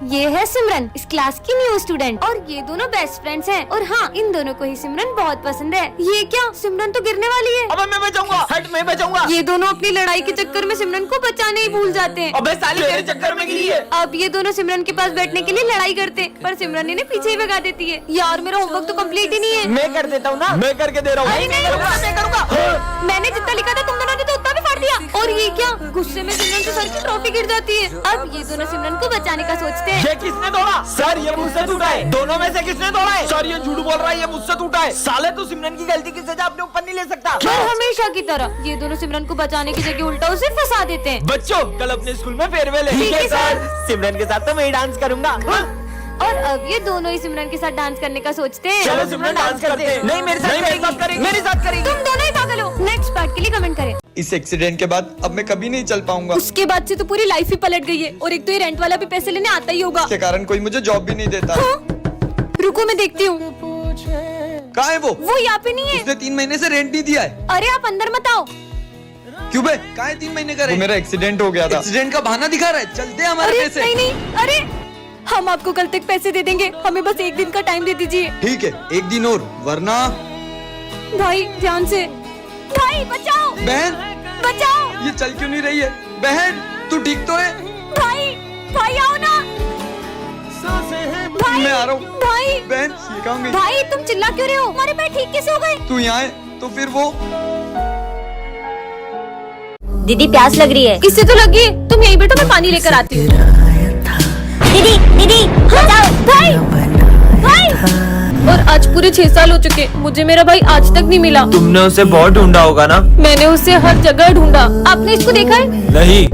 ये है सिमरन, इस क्लास की न्यू स्टूडेंट, और ये दोनों बेस्ट फ्रेंड्स हैं। और हाँ, इन दोनों को ही सिमरन बहुत पसंद है। ये क्या, सिमरन तो गिरने वाली है। अबे मैं बचाऊंगा, हट मैं बचाऊंगा। ये दोनों अपनी लड़ाई के चक्कर में सिमरन को बचाने ही भूल जाते हैं। अबे साली तेरे चक्कर में गिरी है। अब ये दोनों सिमरन के पास बैठने के लिए लड़ाई करते, पर सिमरन इन्हें पीछे ही भगा देती है। यार मेरा होमवर्क तो कंप्लीट ही नहीं है। मैं कर देता हूँ ना, मैं करके दे रहा हूँ। मैं करूँगा। मैंने जितना लिखा था तुम दोनों ने तो उतना भी फाड़ दिया। और ये क्या, गुस्से में सिमरन से सर की ट्रॉफी गिर जाती है। अब ये दोनों सिमरन को बचाने का सोचते हैं। ये किसने तोड़ा? सर ये मुझसे टूटा है। दोनों में से किसने तोड़ा है? सर ये झूठ बोल रहा है, ये मुझसे टूटा है। साले तू सिमरन की गलती की सजा अपने ऊपर नहीं ले सकता। और हमेशा की तरह ये दोनों सिमरन को बचाने की जगह उल्टा उसे फंसा देते हैं। बच्चों कल अपने स्कूल में फेयरवेल है। ठीक है सर। सिमरन के साथ तो मैं ही डांस करूंगा। और अब ये दोनों ही सिमरन के साथ डांस करने का सोचते हैं। चलो सिमरन डांस करते हैं। नहीं मेरे साथ करेंगे, मेरे साथ करेंगे। तुम दोनों ही पागल हो। नेक्स्ट पार्ट के लिए कमेंट करें। इस एक्सीडेंट के बाद अब मैं कभी नहीं चल पाऊंगा। उसके बाद से तो पूरी लाइफ ही पलट गई है। और एक तो ये रेंट वाला भी पैसे लेने आता ही होगा। इसके कारण कोई मुझे जॉब भी नहीं देता। हाँ? रुको मैं देखती हूँ। कहाँ है वो यहाँ पे नहीं है। उसने 3 महीने से रेंट नहीं दिया है। अरे आप अंदर मत आओ। क्यों बे, कहाँ है 3 महीने का रेंट? मेरा एक्सीडेंट हो गया था। एक्सीडेंट का बहाना दिखा रहा है। चलते हैं हमारे अरे पैसे। नहीं नहीं, अरे हम आपको कल तक पैसे दे देंगे, हमें बस 1 दिन का टाइम दे दीजिए। ठीक है, 1 दिन और, वरना। भाई ध्यान से, भाई बचाओ, बहन बचाओ। ये चल क्यों नहीं रही है? बहन तू ठीक तो है? भाई भाई आओ ना। भाई मैं आ रहा हूँ। भाई बहन ये कहाँ गई? भाई तुम चिल्ला क्यों रहे हो? हमारे पैर ठीक कैसे हो गए? तू यहाँ है तो फिर वो। दीदी प्यास लग रही है। इससे तो लगी, तुम यहीं बैठो, मैं पानी लेकर आती हूँ। दीदी दीदी बचाओ। भाई भाई। और आज पूरे 6 साल हो चुके, मुझे मेरा भाई आज तक नहीं मिला। तुमने उसे बहुत ढूंढा होगा ना? मैंने उसे हर जगह ढूंढा। आपने इसको देखा है? नहीं।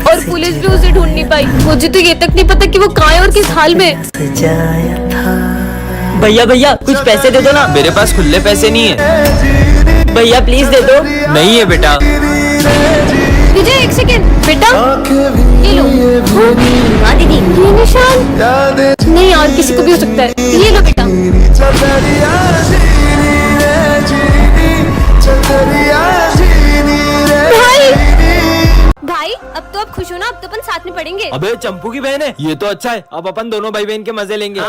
और पुलिस भी उसे ढूंढ नहीं पाई। मुझे तो ये तक नहीं पता कि वो कहाँ है और किस हाल में। भैया भैया कुछ पैसे दे दो ना। मेरे पास खुले पैसे नहीं है। भैया प्लीज दे दो। नहीं है बेटा। विजय 1 सेकेंड बेटा, ये लो। हाँ दीदी। ये निशान नहीं यार, किसी को भी हो सकता है। ये लो बेटा। भाई भाई अब तो आप खुश हो ना? अब तो अपन साथ में पढ़ेंगे। अबे चंपू की बहन है ये तो अच्छा है। अब अपन दोनों भाई बहन के मजे लेंगे।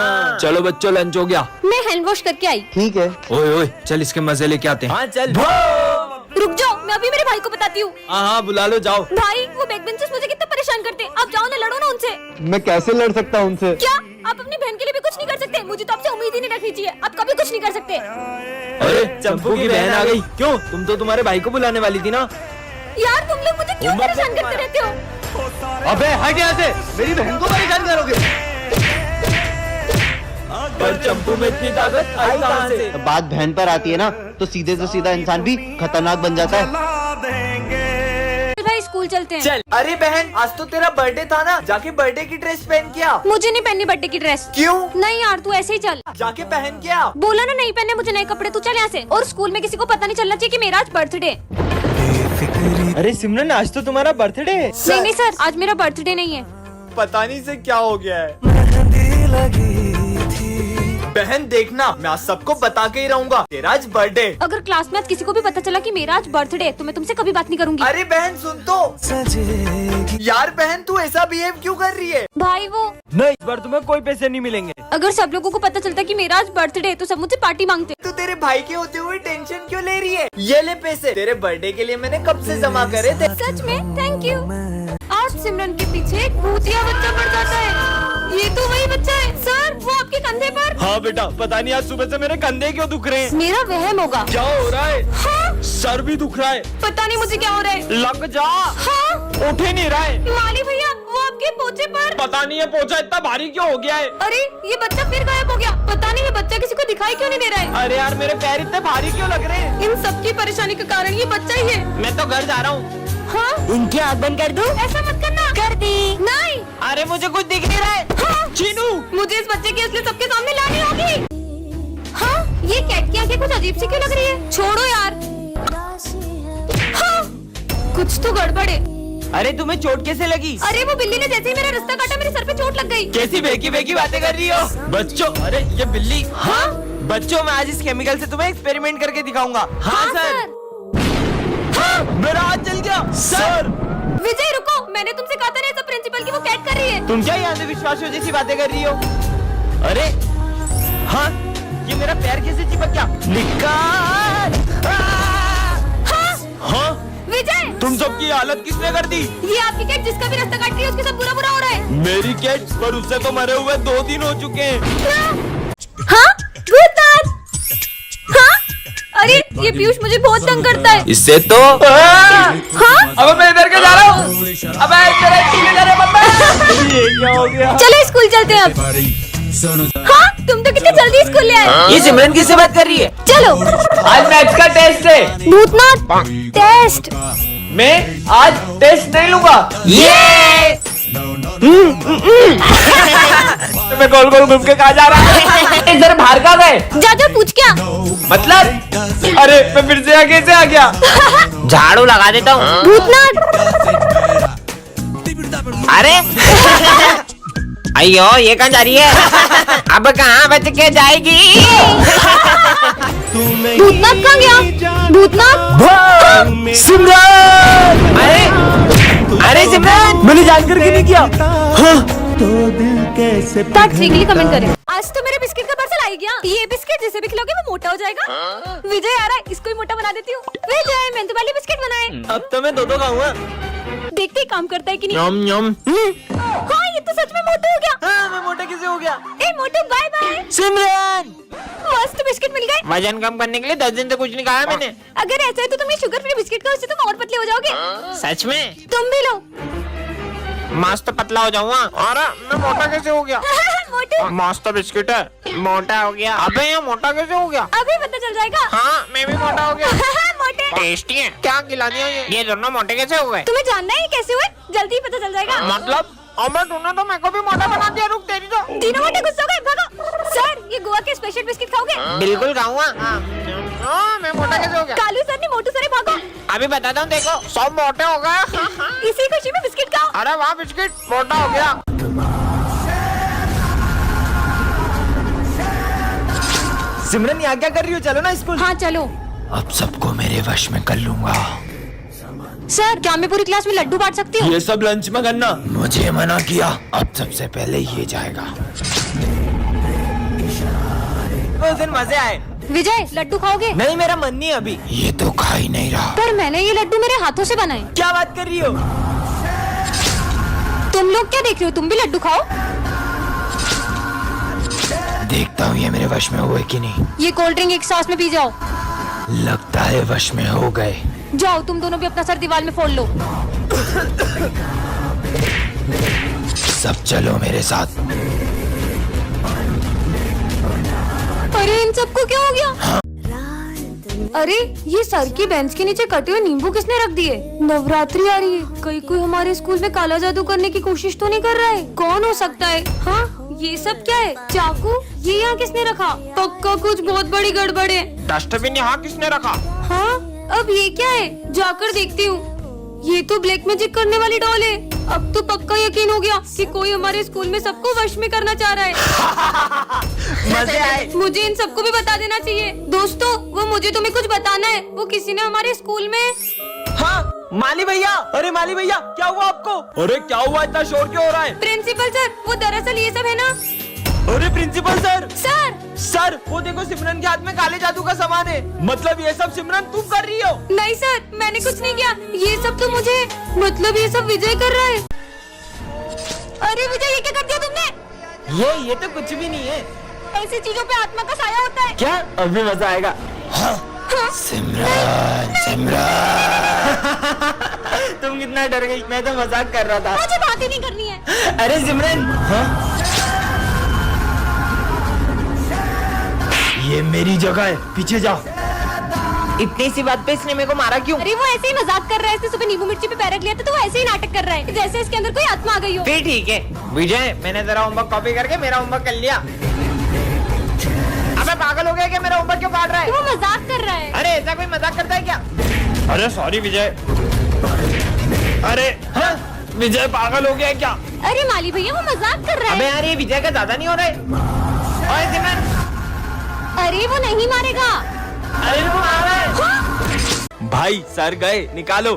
चलो बच्चों लंच हो गया। मैं हैंड वॉश करके आई। ठीक है। ओए ओए चल इसके मजे लेके आते हैं। हाँ चल। रुक जाओ, मैं अभी मेरे भाई को बताती हूँ। हाँ बुला लो जाओ। भाई वो बैक बेंचर्स मुझे कितना परेशान करते हैं। आप जाओ ना, लड़ो ना उनसे। मैं कैसे लड़ सकता हूँ उनसे? क्या आप अपनी बहन के लिए भी कुछ नहीं कर सकते? मुझे तो आपसे उम्मीद ही नहीं रखनी चाहिए। आप कभी कुछ नहीं कर सकते। अरे चंपू की बहन आ गई। क्यों, तुम तो तुम्हारे भाई को बुलाने वाली थी ना? यार तुम लोग मुझे क्यों परेशान करते रहते हो? अबे हट यहाँ से, मेरी बहन को परेशान करोगे। पर चंपू में इतनी ताकत आई कहाँ से? बात बहन पर आती है ना, तो सीधे से सीधा इंसान भी खतरनाक बन जाता है। भाई स्कूल चलते हैं। चल। अरे बहन आज तो तेरा बर्थडे था ना, जाके बर्थडे की ड्रेस पहन के आ। मुझे नहीं पहननी बर्थडे की ड्रेस। क्यों? नहीं यार तू ऐसे ही चल। जाके पहन के आ। बोला ना नहीं पहनने मुझे नए कपड़े, तू चल यहाँ से। और स्कूल में किसी को पता नहीं चलना चाहिए कि मेरा आज बर्थडे। अरे सिमरन आज तो तुम्हारा बर्थडे है। नहीं नहीं सर, आज मेरा बर्थडे नहीं है। पता नहीं से क्या हो गया है। बहन देखना, मैं आज सबको बता के ही रहूंगा तेरा आज बर्थडे। अगर क्लास में आज किसी को भी पता चला कि मेरा आज बर्थडे, तो मैं तुमसे कभी बात नहीं करूंगी। अरे बहन सुन तो। यार बहन तू ऐसा बिहेव क्यों कर रही है? भाई वो नहीं, इस बार तुम्हें कोई पैसे नहीं मिलेंगे। अगर सब लोगों को पता चलता कि मेरा आज बर्थडे, तो सब मुझसे पार्टी मांगते। तू तेरे भाई के होते हुए टेंशन क्यों ले रही है? ये ले पैसे, तेरे बर्थडे के लिए मैंने कब से जमा करे थे। सच में थैंक यू। आज सिमरन के पीछे एक भूतिया बच्चा पड़ जाता है। ये तो वही बच्चा है सर, वो आपके कंधे पर। हाँ बेटा, पता नहीं आज सुबह से मेरे कंधे क्यों दुख रहे हैं। मेरा वहम होगा। क्या हो रहा है? हाँ? सर भी दुख रहा है। पता नहीं मुझे क्या हो रहा है। लग जा। हाँ? उठ ही नहीं रहा है। माली भैया वो आपके पोचे पर। पता नहीं है पोछा इतना भारी क्यों हो गया है। अरे ये बच्चा फिर गायब हो गया। पता नहीं ये बच्चा किसी को दिखाई क्यों नहीं दे रहा है। अरे यार मेरे पैर इतने भारी क्यों लग रहे हैं? इन सबकी परेशानी का कारण ये बच्चा ही है। मैं तो घर जा रहा हूँ। हाँ? उनकी आँख बंद कर दो। ऐसा मत करना। कर दी। नहीं। अरे मुझे कुछ दिख नहीं रहा है। हाँ? चीनू मुझे इस बच्चे की असलियत सबके सामने लानी होगी। हाँ? ये कैट की आंखें कुछ अजीब सी क्यों लग रही है? छोड़ो यार। हाँ? कुछ तो गड़बड़ है। अरे तुम्हें चोट कैसे लगी? अरे वो बिल्ली ने जैसे ही मेरा रास्ता काटा, मेरे सर पे चोट लग गई। कैसी बेकी बेकी बातें कर रही हो बच्चों? अरे ये बिल्ली। हाँ बच्चों, मैं आज इस केमिकल से तुम्हें एक्सपेरिमेंट करके दिखाऊंगा। हाँ सर। हाँ, मेरा हाथ जल गया सर। विजय रुको, मैंने तुमसे कहा था ना सब प्रिंसिपल की वो कैट कर रही है। तुम क्या यहाँ अंधविश्वासियों जैसी बातें कर रही हो? अरे हाँ, ये मेरा पैर कैसे चिपक गया? निकाल! हाँ विजय, तुम सबकी हालत किसने कर दी? ये आपकी कैट जिसका भी रास्ता काट रही है उसके साथ बुरा बुरा हो रहा है। मेरी कैट, पर उससे तो मरे हुए 2 दिन हो चुके हैं। हाँ भूतनाथ, हाँ अरे ये पीयूष मुझे बहुत तंग करता है। इससे तो हाँ अब मैं इधर के जा रहा हूँ। अबे तेरे टीवी करे मम्मा। ये क्या हो गया? चलो स्कूल चलते हैं अब। हाँ तुम तो कितने जल्दी स्कूल ले आए। ये सिमरन किससे बात कर रही है? चलो आज मैथ्स का टेस्ट है। भूतनाथ टेस्ट। मैं आज टेस्ट नहीं लूंगा। ये मैं गोल गोल घूम के कहा जा रहा है? इधर बाहर कहाँ गए? जा जा पूछ क्या। मतलब अरे मैं फिर से कैसे आ गया? झाड़ू लगा देता हूँ। भूतनाथ अरे अयो ये कहाँ जा रही है? अब कहाँ बच के जाएगी? भूतनाथ कहाँ गया? भूतनाथ सिमरन! अरे सिमरन, मैंने जानकर क्यों नहीं किया? ताक के कमेंट करें। आज तो मेरे बिस्किट का पार्सल आ गया। ये बिस्किट जिसे भी खिलाओगे वो मोटा हो जाएगा। विजय आ रहा है, इसको ही मोटा बना देती हूँ। विजय मेहनत वाले बिस्किट बनाए। अब तो मैं 2 खाऊंगा। देखते ही काम करता है कि नहीं। यम यम। हाँ ये तो सच में मोटा हो गया। हाँ, मैं मोटा कैसे हो गया? ए मोटू बाय बाय। सिमरन, मस्त बिस्किट मिल गए। वजन कम करने के लिए 10 दिन से कुछ नहीं खाया मैंने। अगर ऐसा है तो तुम ये शुगर फ्री बिस्किट खाओ, उससे तुम और पतले हो जाओगे। सच में? तुम भी लो। मस्त पतला हो जाऊंगा। और मैं मोटा कैसे हो गया? मोटू मस्त बिस्किट है, मोटा हो गया। अबे ये मोटा कैसे हो गया? अभी पता चल जाएगा। हाँ मैं भी मोटा हो गया। मोटे टेस्टी है। क्या खिला दिया ये दोनों मोटे कैसे हो गए? तुम्हें जानना है ये कैसे हुए? जल्दी ही पता चल जाएगा। मतलब अबे तूने तो मेरे को भी मोटा बना दिया। रुक तेरी तो। तीनों मोटे गुस्सा हो गए, भागो। सर ये गोवा के स्पेशल बिस्किट खाओगे? बिल्कुल खाऊंगा। मैं मोटा कैसे हो गया? कालू सर ने मोटू सर भागो। अभी बताता हूँ, देखो सब मोटे हो गए। इसी खुशी में बिस्किट खाओ। अरे वाह, बिस्किट मोटा हो गया। सिमरन यहाँ क्या कर रही हो? चलो ना स्कूल। हाँ चलो। अब सबको मेरे वश में कर लूंगा। सर क्या मैं पूरी क्लास में लड्डू बांट सकती हूँ? ये सब लंच में करना। मुझे मना किया। अब सबसे पहले ये जाएगा। उस दिन मजे आए। विजय लड्डू खाओगे? नहीं मेरा मन नहीं अभी। ये तो खा ही नहीं रहा। पर मैंने ये लड्डू मेरे हाथों से बनाए। क्या बात कर रही हो? तुम लोग क्या देख रहे हो? तुम भी लड्डू खाओ। देखता हूँ ये मेरे वश में हुए कि नहीं। ये कोल्ड ड्रिंक एक सांस में पी जाओ। लगता है वश में हो गए। जाओ तुम दोनों भी अपना सर दीवार में फोड़ लो। सब चलो मेरे साथ। अरे इन सबको क्या हो गया? अरे ये सर की बेंच के नीचे कटे हुए नींबू किसने रख दिए? नवरात्रि आ रही है, कहीं कोई हमारे स्कूल में काला जादू करने की कोशिश तो नहीं कर रहा है? कौन हो सकता है? हाँ ये सब क्या है? चाकू ये यहाँ किसने रखा? पक्का कुछ बहुत बड़ी गड़बड़ है। डस्टबिन यहाँ किसने रखा? हाँ अब ये क्या है? जाकर देखती हूँ। ये तो ब्लैक मैजिक करने वाली डॉल है। अब तो पक्का यकीन हो गया कि कोई हमारे स्कूल में सबको वश में करना चाह रहा है। मजे आए। मुझे इन सबको भी बता देना चाहिए। दोस्तों वो मुझे तुम्हें कुछ बताना है। वो किसी ने हमारे स्कूल में। हाँ माली भैया। अरे माली भैया क्या हुआ आपको? अरे क्या हुआ? इतना शोर क्यों हो रहा है? प्रिंसिपल सर वो दरअसल ये सब है ना। अरे प्रिंसिपल सर। सर सर वो देखो सिमरन के हाथ में काले जादू का सामान है। मतलब ये सब सिमरन तुम कर रही हो? नहीं सर मैंने कुछ नहीं किया। ये सब तो मुझे मतलब ये सब विजय कर रहा है। अरे विजय ये क्या कर दिया तुमने? ये तो कुछ भी नहीं है। ऐसी चीजों पे आत्मा का साया होता है क्या? अभी मजा आएगा। हाँ? सिमरन सिमरन तुम कितना डर गई? मैं तो मजाक कर रहा था। मुझे बात ही नहीं करनी है। अरे सिमरन। हाँ? ये मेरी जगह है, पीछे जाओ। इतनी सी बात पे इसने मेरे को मारा क्यों? अरे वो ऐसे ही मजाक कर रहा है। इसने सुबह नींबू मिर्ची पे पैर रख लिया था तो वो ऐसे ही नाटक कर रहा है जैसे इसके अंदर कोई आत्मा आ गई हो। फिर ठीक है विजय, मैंने तेरा होमवर्क कॉपी करके मेरा होमवर्क कर लिया। अबे पागल हो गया क्या? मेरा होमवर्क क्यों काट रहा है? वो मजाक कर रहा है। अरे ऐसा कोई मजाक करता है क्या? अरे सॉरी विजय। अरे हाँ? विजय पागल हो गया है क्या? अरे माली भैया वो मजाक कर रहा है। अबे यार ये विजय का ज्यादा नहीं हो रहा है? ओए सिमरन। अरे वो नहीं मारेगा। अरे वो आ रहा है। भाई सर गए, निकालो।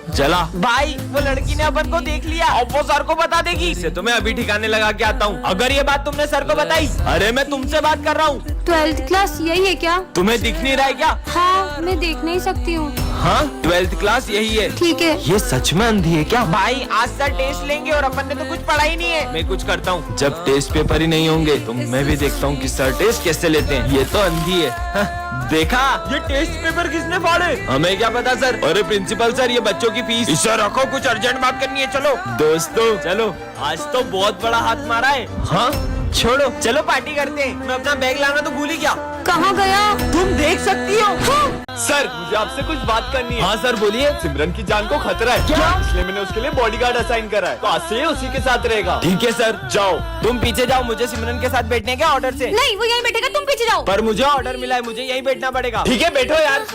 चला भाई, वो लड़की ने अपन को देख लिया और वो सर को बता देगी। इसे तो मैं अभी ठिकाने लगा के आता हूँ। अगर ये बात तुमने सर को बताई, अरे मैं तुमसे बात कर रहा हूँ। 12th क्लास यही है क्या? तुम्हें दिख नहीं रहा है क्या? हाँ, मैं देख नहीं सकती हूँ। हाँ, 12th क्लास यही है। ठीक है। ये सच में अंधी है क्या? भाई आज सर टेस्ट लेंगे और अपन ने तो कुछ पढ़ा ही नहीं है। मैं कुछ करता हूँ, जब टेस्ट पेपर ही नहीं होंगे तो मैं भी देखता हूँ कि सर टेस्ट कैसे लेते हैं। ये तो अंधी है। हाँ, देखा, ये टेस्ट पेपर किसने फाड़े? हमें क्या पता सर। अरे प्रिंसिपल सर, ये बच्चों की फीस। इसे रखो, कुछ अर्जेंट बात करनी है। चलो दोस्तों, चलो, आज तो बहुत बड़ा हाथ मारा है। हाँ छोड़ो, चलो पार्टी करते हैं। मैं अपना बैग लाना तो भूल ही गया। कहाँ गया? तुम देख सकती हो। हाँ। सर, मुझे आपसे कुछ बात करनी है। हाँ सर बोलिए। सिमरन की जान को खतरा है। क्या? इसलिए मैंने उसके लिए बॉडीगार्ड असाइन करा है, तो आज से ये उसी के साथ रहेगा। ठीक है सर, जाओ। तुम पीछे जाओ, मुझे सिमरन के साथ बैठने के ऑर्डर से। नहीं, वो यहीं बैठेगा, तुम पीछे जाओ। पर मुझे ऑर्डर मिला है, मुझे यहीं बैठना पड़ेगा। ठीक है, बैठो यार।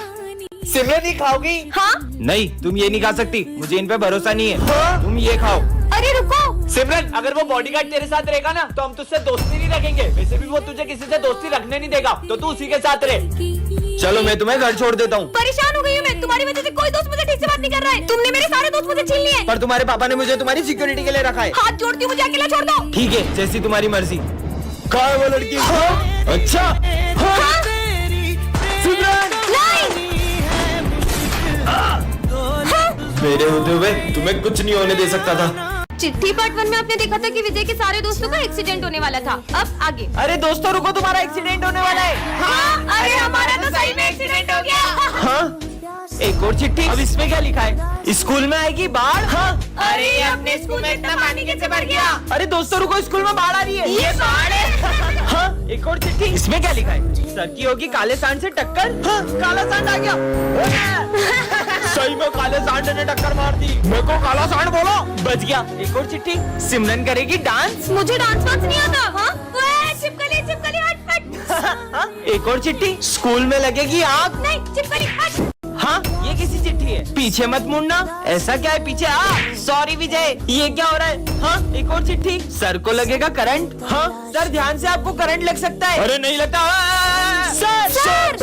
सिमरन ही खाओगी? हाँ। नहीं, तुम ये नहीं खा सकती, मुझे इन पे भरोसा नहीं है। तुम ये खाओ। अरे रुको। सिमरन, अगर वो बॉडीगार्ड तेरे साथ रहेगा ना, तो हम तुझसे दोस्ती नहीं रखेंगे। वैसे भी वो तुझे किसी से दोस्ती रखने नहीं देगा, तो तू उसी के साथ रहे। चलो मैं तुम्हें घर छोड़ देता हूँ। परेशान हो गई हूँ मैं, तुम्हारी वजह से कोई दोस्त मुझे ठीक से बात नहीं कर रहा है। तुमने मेरे सारे दोस्त मुझे छीन लिए। पर तुम्हारे पापा ने मुझे तुम्हारी सिक्योरिटी के लिए रखा है। हाथ जोड़ती हूँ, मुझे अकेला छोड़ दो। ठीक है, जैसी तुम्हारी मर्जी। कहाँ है वो लड़की? अच्छा, हाँ? सिमरन, नहीं। मेरे होते हुए तुम्हें कुछ नहीं होने दे सकता था। चिट्ठी पार्ट 1 में आपने देखा था कि विजय के सारे दोस्तों का एक्सीडेंट होने वाला था। अब आगे। अरे दोस्तों रुको, तुम्हारा एक्सीडेंट होने वाला है। हाँ, अरे हमारा तो सही में एक्सीडेंट हो गया। हाँ, एक और चिट्ठी। अब इसमें क्या लिखा है? स्कूल में आएगी बाढ़। हाँ, अरे ये अपने स्कूल में इतना पानी कैसे भर गया? अरे दोस्तों रुको, स्कूल में बाढ़ आ रही है। ये बाढ़ है। हाँ, एक और चिट्ठी। इसमें क्या लिखा है? सर की होगी काले सांड से टक्कर। हाँ, काला सांड आ गया। सही में काले सांड ने टक्कर मार दी। मेरे को काला सांड बोलो। बच गया। एक और चिट्ठी। सिमरन करेगी डांस। मुझे डांस वांस नहीं आता। हाँ? चिपकली चिपकली हट हट। एक और चिट्ठी। स्कूल में लगेगी आग। नहीं, चिपकली हट। हाँ, ये किसी चिट्ठी है। पीछे मत मुड़ना। ऐसा क्या है पीछे? सॉरी विजय, ये क्या हो रहा है? हाँ, एक और चिट्ठी। सर को लगेगा करंट। हाँ सर, ध्यान से, आपको करंट लग सकता है। अरे नहीं लगता। सर,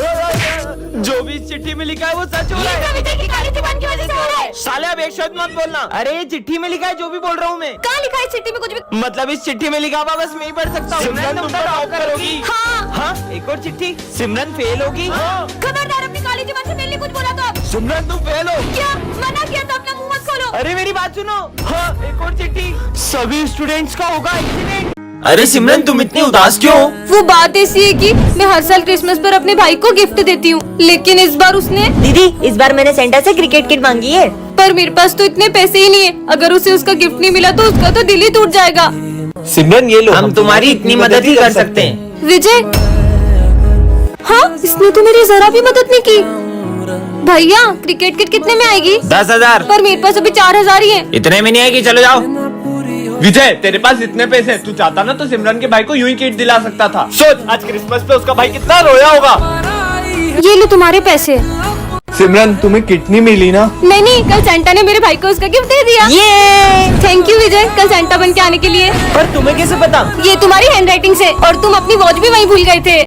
जो भी इस चिट्ठी में लिखा है वो सच हो रहा है। विजय की काली जुबान की वजह से हो रहा है। साले अब एक शब्द मत बोलना। अरे ये चिट्ठी में लिखा है, जो भी बोल रहा हूँ मैं। कहाँ लिखा है इस चिट्ठी में कुछ भी? मतलब इस चिट्ठी में लिखा हुआ बस मैं ही पढ़ सकता हूँ। सिमरन तुम तो टॉप करोगी। हाँ। हाँ, एक और चिट्ठी। सिमरन फेल होगी। खबरदार, अपनी काली जुबान से मेरे लिए कुछ बोला तो अब। सिमरन तुम फेल हो। क्या मना किया था? अपना मुंह मत खोलो। अरे मेरी बात सुनो। हाँ, एक और चिट्ठी। सभी स्टूडेंट्स का होगा एक्सीडेंट। अरे सिमरन, तुम इतनी उदास क्यों? वो बात ऐसी है कि मैं हर साल क्रिसमस पर अपने भाई को गिफ्ट देती हूँ, लेकिन इस बार उसने। दीदी, इस बार मैंने सेंटा से क्रिकेट किट मांगी है। पर मेरे पास तो इतने पैसे ही नहीं है। अगर उसे उसका गिफ्ट नहीं मिला तो उसका तो दिल ही टूट जाएगा। सिमरन, ये लो, हम तुम्हारी इतनी मदद ही कर सकते हैं। विजय, हाँ, इसने तो मेरी जरा भी मदद नहीं की। भैया, क्रिकेट किट कितने में आएगी? 10,000। पर मेरे पास अभी 4,000 ही है। इतने में नहीं आएगी, चलो जाओ। विजय, तेरे पास इतने पैसे, तू चाहता ना तो सिमरन के भाई को यूं ही किट दिला सकता था। सोच, आज क्रिसमस पे उसका भाई कितना रोया होगा। ये लो तुम्हारे पैसे। सिमरन, तुम्हें किट नहीं मिली ना? नहीं, कल सेंटा ने मेरे भाई को उसका गिफ्ट दे दिया। ये थैंक यू विजय, कल सेंटा बन के आने के लिए। पर तुम्हें कैसे पता? ये तुम्हारी हैंडराइटिंग से, और तुम अपनी वॉच भी वहीं भूल गए थे।